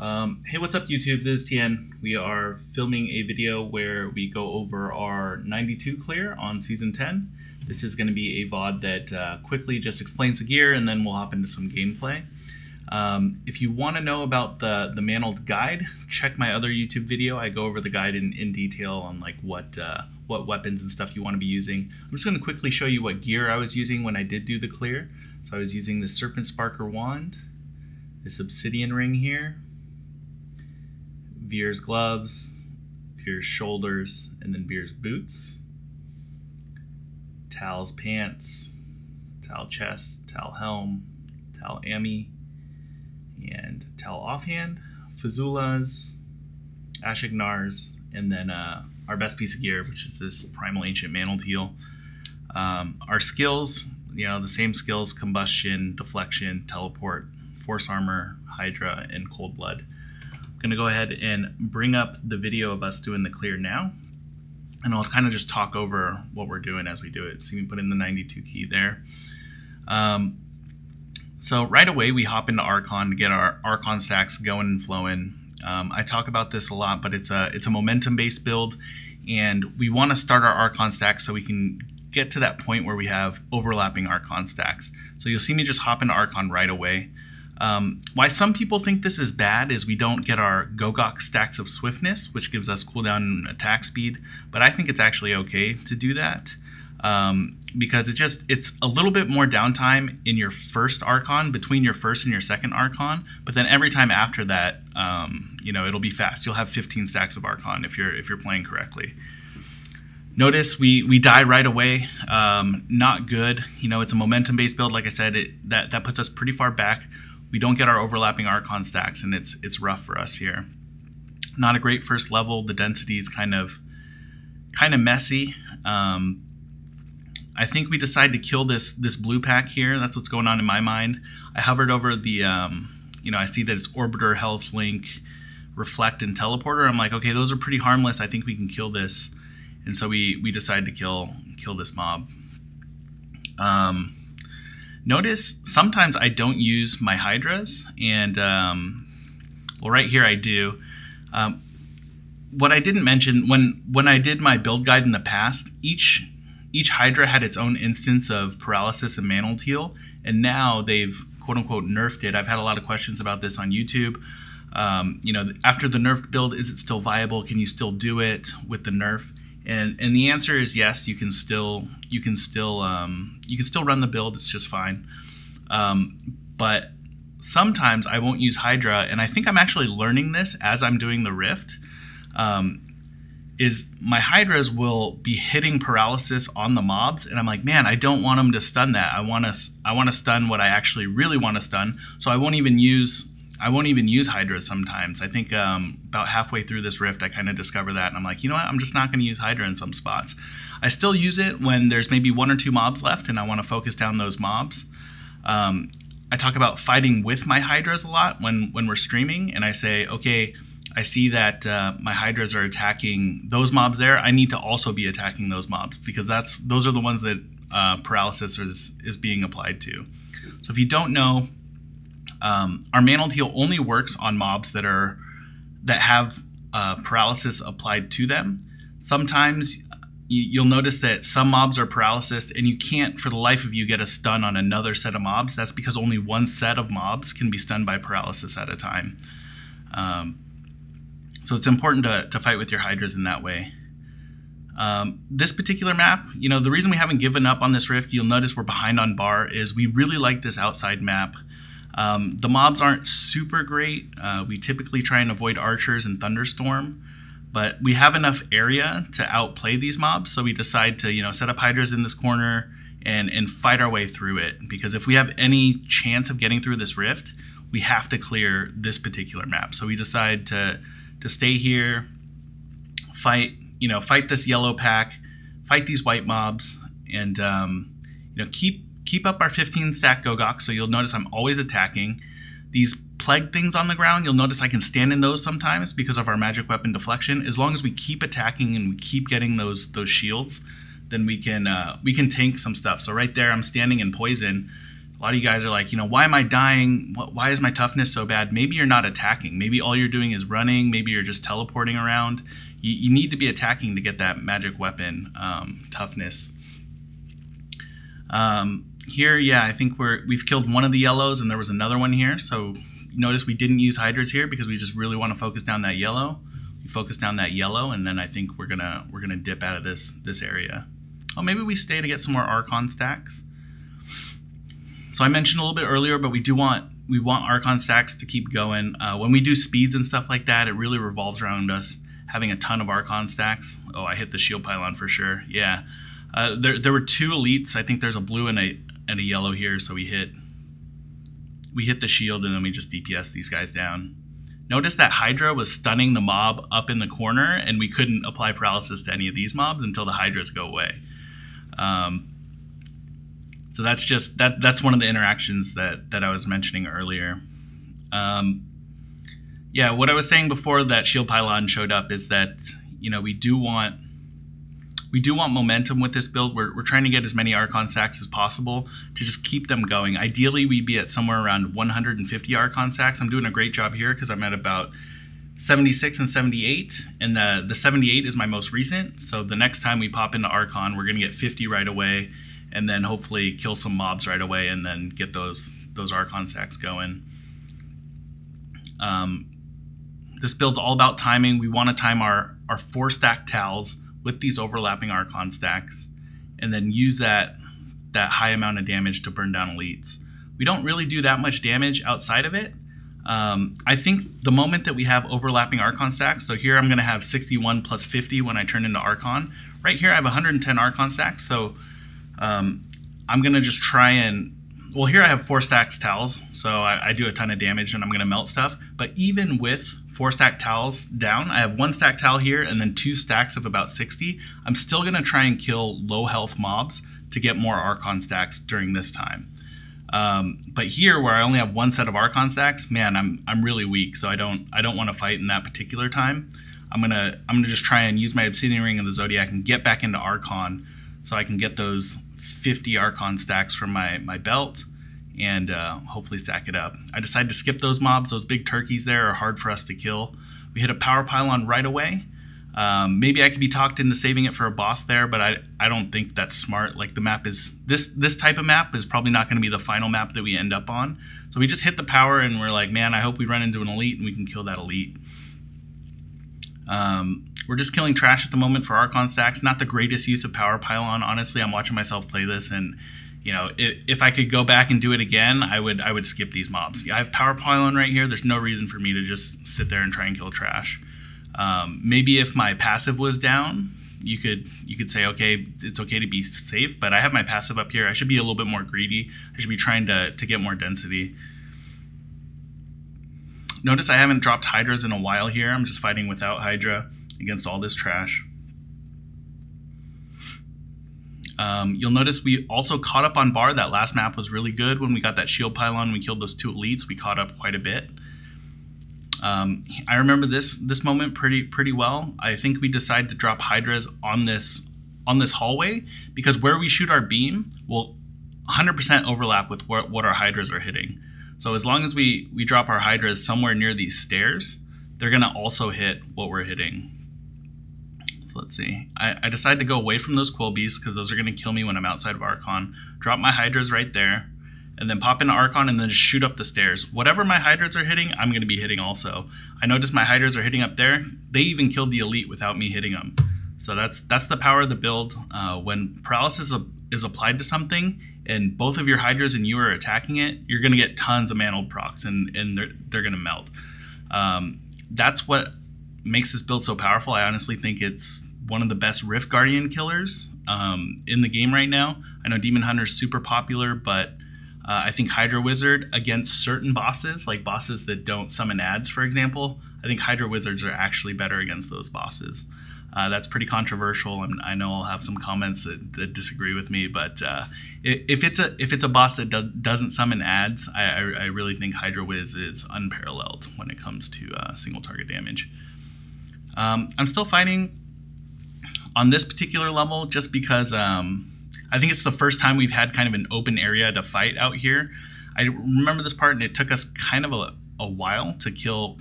Hey, what's up YouTube? This is Thi3n. We are filming a video where we go over our 92 clear on Season 10. This is going to be a VOD that quickly just explains the gear and then we'll hop into some gameplay. If you want to know about the mantled guide, check my other YouTube video. I go over the guide in detail on like what weapons and stuff you want to be using. I'm just going to quickly show you what gear I was using when I did do the clear. So I was using the Serpent Sparker wand, this obsidian ring here, Veer's gloves, Veer's shoulders, and then Veer's boots, Tal's pants, Tal chest, Tal helm, Tal ammi, and Tal offhand, Fazula's, Ashignar's, and then our best piece of gear, which is this Primal Ancient Mantled Heel. Our skills, the same skills: combustion, deflection, teleport, force armor, Hydra, and cold blood. I'm going to go ahead and bring up the video of us doing the clear now, and I'll kind of just talk over what we're doing as we do it. See me put in the 92 key there. So right away we hop into Archon to get our Archon stacks going and flowing. I talk about this a lot, but it's a momentum based build, and we want to start our Archon stacks so we can get to that point where we have overlapping Archon stacks. So you'll see me just hop into Archon right away. Why some people think this is bad is we don't get our Gogok stacks of swiftness, which gives us cooldown and attack speed, but I think it's actually okay to do that, because it's a little bit more downtime in your first Archon, between your first and your second Archon, but then every time after that, it'll be fast. You'll have 15 stacks of Archon if you're playing correctly. Notice we die right away. Not good. It's a momentum based build. Like I said, that puts us pretty far back. We don't get our overlapping Archon stacks, and it's rough for us here. Not a great first level. The density is kind of messy. I think we decide to kill this blue pack here. That's what's going on in my mind. I hovered over the, I see that it's Orbiter, Health Link, Reflect, and Teleporter. I'm like, okay, those are pretty harmless. I think we can kill this. And so we decide to kill this mob. Notice sometimes I don't use my Hydras, and right here I do. What I didn't mention, when I did my build guide in the past, each Hydra had its own instance of paralysis and mantled heal, and now they've quote unquote nerfed it. I've had a lot of questions about this on YouTube. After the nerfed build, is it still viable? Can you still do it with the nerf? And the answer is yes. You can still run the build. It's just fine. But sometimes I won't use Hydra, and I think I'm actually learning this as I'm doing the Rift. Is my Hydras will be hitting paralysis on the mobs, and I'm like, man, I don't want them to stun that. I want to stun what I actually really want to stun. So I won't even use Hydras sometimes. I think about halfway through this Rift, I kind of discover that, and I'm like, you know what? I'm just not going to use Hydra in some spots. I still use it when there's maybe 1 or 2 mobs left, and I want to focus down those mobs. I talk about fighting with my Hydras a lot when we're streaming, and I say, okay, I see that my Hydras are attacking those mobs there. I need to also be attacking those mobs, because those are the ones that paralysis is being applied to. So if you don't know, our mantled heal only works on mobs that have paralysis applied to them. Sometimes you'll notice that some mobs are paralysis, and you can't for the life of you get a stun on another set of mobs. That's because only one set of mobs can be stunned by paralysis at a time. So it's important to fight with your Hydras in that way. This particular map, the reason we haven't given up on this Rift, you'll notice we're behind on bar, is we really like this outside map. The mobs aren't super great. We typically try and avoid archers and thunderstorm, but we have enough area to outplay these mobs, so we decide to set up Hydras in this corner and fight our way through it, because if we have any chance of getting through this Rift, we have to clear this particular map. So we decide to stay here, fight this yellow pack, fight these white mobs, and keep up our 15 stack Gogok. So you'll notice I'm always attacking. These plague things on the ground, you'll notice I can stand in those sometimes because of our magic weapon deflection. As long as we keep attacking and we keep getting those shields, then we can tank some stuff. So right there, I'm standing in poison. A lot of you guys are like, why am I dying? Why is my toughness so bad? Maybe you're not attacking. Maybe all you're doing is running. Maybe you're just teleporting around. You need to be attacking to get that magic weapon toughness. Here, yeah, I think we've killed one of the yellows, and there was another one here. So notice we didn't use Hydras here because we just really want to focus down that yellow. We focus down that yellow, and then I think we're gonna dip out of this area. Oh, maybe we stay to get some more Archon stacks. So I mentioned a little bit earlier, but we want Archon stacks to keep going. When we do speeds and stuff like that, it really revolves around us having a ton of Archon stacks. Oh, I hit the shield pylon for sure. Yeah, there were 2 elites. I think there's a blue and a yellow here, so we hit the shield and then we just DPS these guys down. Notice that Hydra was stunning the mob up in the corner, and we couldn't apply paralysis to any of these mobs until the Hydras go away. So that's just that's one of the interactions that I was mentioning earlier. Yeah, what I was saying before that shield pylon showed up is that we do want momentum with this build. We're trying to get as many Archon stacks as possible to just keep them going. Ideally, we'd be at somewhere around 150 Archon stacks. I'm doing a great job here because I'm at about 76 and 78, and the 78 is my most recent. So the next time we pop into Archon, we're gonna get 50 right away, and then hopefully kill some mobs right away, and then get those Archon stacks going. This build's all about timing. We want to time our 4-stack towels with these overlapping Archon stacks, and then use that high amount of damage to burn down elites. We don't really do that much damage outside of it. I think the moment that we have overlapping Archon stacks, so here I'm going to have 61 plus 50 when I turn into Archon. Right here I have 110 Archon stacks, so I'm going to just try and... Well, here I have 4 stacks towels, so I do a ton of damage and I'm going to melt stuff. But even with 4-stack towels down, I have 1 stack towel here and then 2 stacks of about 60. I'm still going to try and kill low health mobs to get more Archon stacks during this time. But here, where I only have 1 set of Archon stacks, man, I'm really weak, so I don't want to fight in that particular time. I'm gonna just try and use my Obsidian Ring of the Zodiac and get back into Archon, so I can get those 50 Archon stacks from my belt, and hopefully stack it up. I decided to skip those mobs. Those big turkeys there are hard for us to kill. We hit a power pylon right away. Maybe I could be talked into saving it for a boss there, but I don't think that's smart. Like, the map is this type of map is probably not going to be the final map that we end up on. So we just hit the power and we're like, man, I hope we run into an elite and we can kill that elite. We're just killing trash at the moment for Archon stacks. Not the greatest use of power pylon. Honestly, I'm watching myself play this, and if I could go back and do it again, I would skip these mobs. I have power pylon right here. There's no reason for me to just sit there and try and kill trash. Maybe if my passive was down, you could say, okay, it's okay to be safe, but I have my passive up here. I should be a little bit more greedy. I should be trying to get more density. Notice I haven't dropped Hydras in a while here. I'm just fighting without Hydra against all this trash. You'll notice we also caught up on bar. That last map was really good. When we got that shield pylon, we killed those 2 elites. We caught up quite a bit. I remember this moment pretty well. I think we decided to drop Hydras on this hallway because where we shoot our beam will 100% overlap with what our Hydras are hitting. So as long as we drop our Hydras somewhere near these stairs, they're gonna also hit what we're hitting. So let's see. I decided to go away from those Quilbies because those are gonna kill me when I'm outside of Archon. Drop my Hydras right there, and then pop into Archon and then just shoot up the stairs. Whatever my Hydras are hitting, I'm going to be hitting also. I noticed my Hydras are hitting up there. They even killed the elite without me hitting them. So that's the power of the build. When paralysis is applied to something and both of your Hydras and you are attacking it, you're going to get tons of Mantled procs, and they're going to melt. That's what makes this build so powerful. I honestly think it's one of the best Rift Guardian killers in the game right now. I know Demon Hunter is super popular, but I think Hydra Wizard against certain bosses, like bosses that don't summon ads, for example, I think Hydra Wizards are actually better against those bosses. That's pretty controversial, and I know I'll have some comments that disagree with me, but if it's a boss that doesn't summon ads, I really think Hydra Wiz is unparalleled when it comes to single target damage. I'm still fighting on this particular level just because I think it's the first time we've had kind of an open area to fight out here. I remember this part, and it took us kind of a while to kill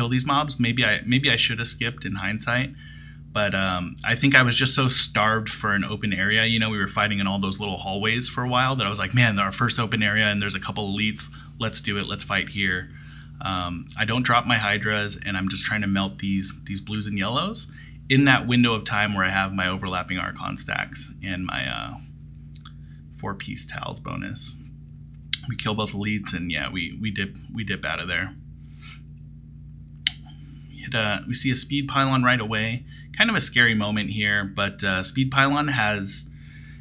these mobs. Maybe I should have skipped in hindsight, but I think I was just so starved for an open area. You know, we were fighting in all those little hallways for a while that I was like, man, our first open area, and there's a couple elites. Let's do it. Let's fight here. I don't drop my Hydras, and I'm just trying to melt these blues and yellows in that window of time where I have my overlapping Archon stacks and my 4-piece Tals bonus. We kill both elites, and yeah, we dip out of there. We see a speed pylon right away. Kind of a scary moment here, but speed pylon has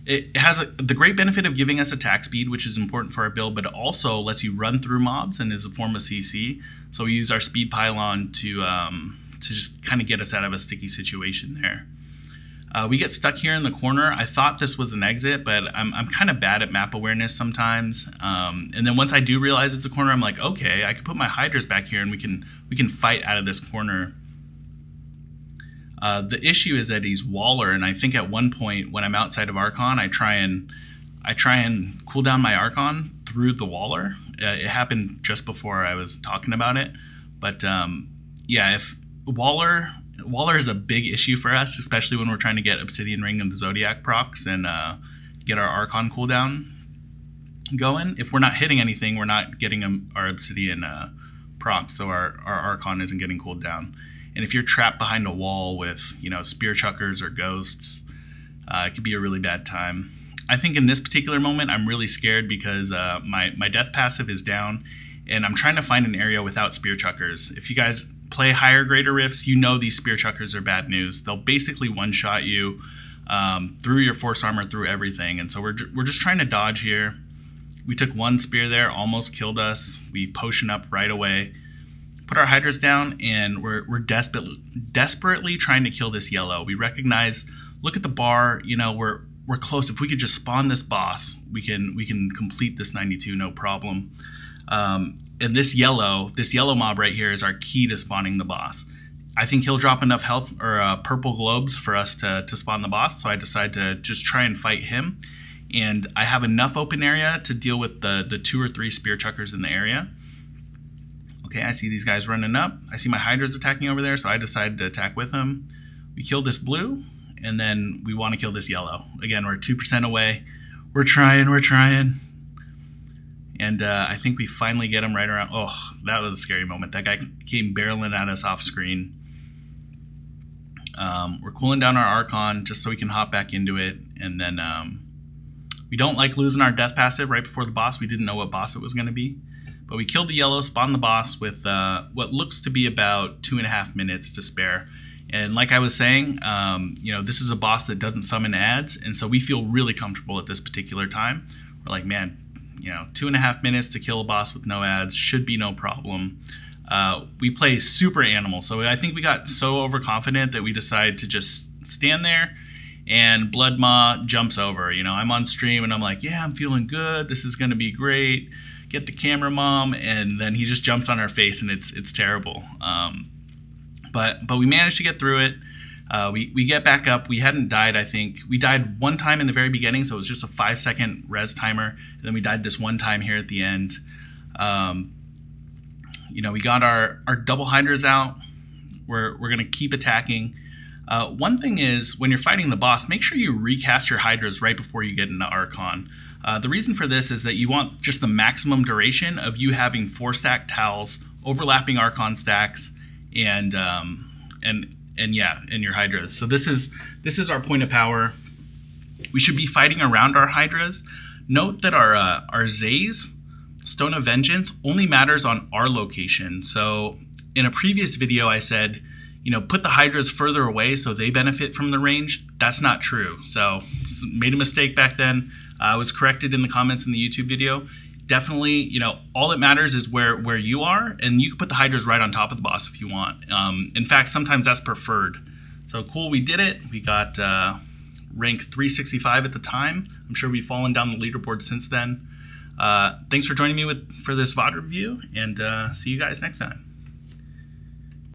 the great benefit of giving us attack speed, which is important for our build, but it also lets you run through mobs and is a form of CC. So we use our speed pylon to just kind of get us out of a sticky situation there. We get stuck here in the corner. I thought this was an exit, but I'm kind of bad at map awareness sometimes. And then once I do realize it's a corner, I'm like, okay, I can put my Hydras back here and we can fight out of this corner. The issue is that he's Waller, and I think at one point when I'm outside of Archon, I try and cool down my Archon through the Waller. It happened just before I was talking about it, but yeah, if Waller is a big issue for us, especially when we're trying to get Obsidian Ring and the Zodiac procs and get our Archon cooldown going. If we're not hitting anything, we're not getting our Obsidian procs, so our Archon isn't getting cooled down. And if you're trapped behind a wall with, you know, spear chuckers or ghosts, it could be a really bad time. I think in this particular moment, I'm really scared because my death passive is down, and I'm trying to find an area without spear chuckers. If you guys play higher greater rifts, you know these spear chuckers are bad news. They'll basically one-shot you through your force armor, through everything. And so we're just trying to dodge here. We took one spear there, almost killed us. We potion up right away, put our Hydras down, and we're desperately trying to kill this yellow. We recognize, look at the bar, you know, we're close. If we could just spawn this boss, we can complete this 92 no problem. And this yellow mob right here is our key to spawning the boss. I think he'll drop enough health or purple globes for us to spawn the boss, so I decide to just try and fight him. And I have enough open area to deal with the 2 or 3 spear chuckers in the area. Okay, I see these guys running up. I see my Hydras attacking over there, so I decided to attack with them. We kill this blue, and then we want to kill this yellow. Again, we're 2% away. We're trying. And I think we finally get him right around. Oh, that was a scary moment. That guy came barreling at us off screen. We're cooling down our Archon just so we can hop back into it. And then we don't like losing our death passive right before the boss. We didn't know what boss it was going to be. But we killed the yellow, spawned the boss with what looks to be about 2.5 minutes to spare. And like I was saying, you know, this is a boss that doesn't summon ads. And so we feel really comfortable at this particular time. We're like, man, you know, 2.5 minutes to kill a boss with no ads should be no problem. We play super animal, so I think we got so overconfident that we decided to just stand there, and Blood Maw jumps over. You know, I'm on stream and I'm like, yeah, I'm feeling good. This is gonna be great. Get the camera, mom, and then he just jumps on our face, and it's terrible. But we managed to get through it. We get back up. We hadn't died, I think. We died one time in the very beginning, so it was just a 5-second res timer. And then we died this one time here at the end. You know, we got our double Hydras out. We're going to keep attacking. One thing is, when you're fighting the boss, make sure you recast your Hydras right before you get into Archon. The reason for this is that you want just the maximum duration of you having 4-stack Tals, overlapping Archon stacks, and your Hydras. So this is our point of power. We should be fighting around our Hydras. Note that our Zays, Stone of Vengeance, only matters on our location. So in a previous video I said, you know, put the Hydras further away so they benefit from the range. That's not true. So made a mistake back then. I was corrected in the comments in the YouTube video. Definitely, you know, all that matters is where you are, and you can put the Hydras right on top of the boss if you want. In fact, sometimes that's preferred. So cool, we did it. We got rank 365 at the time. I'm sure we've fallen down the leaderboard since then. Thanks for joining me for this VOD review, and see you guys next time.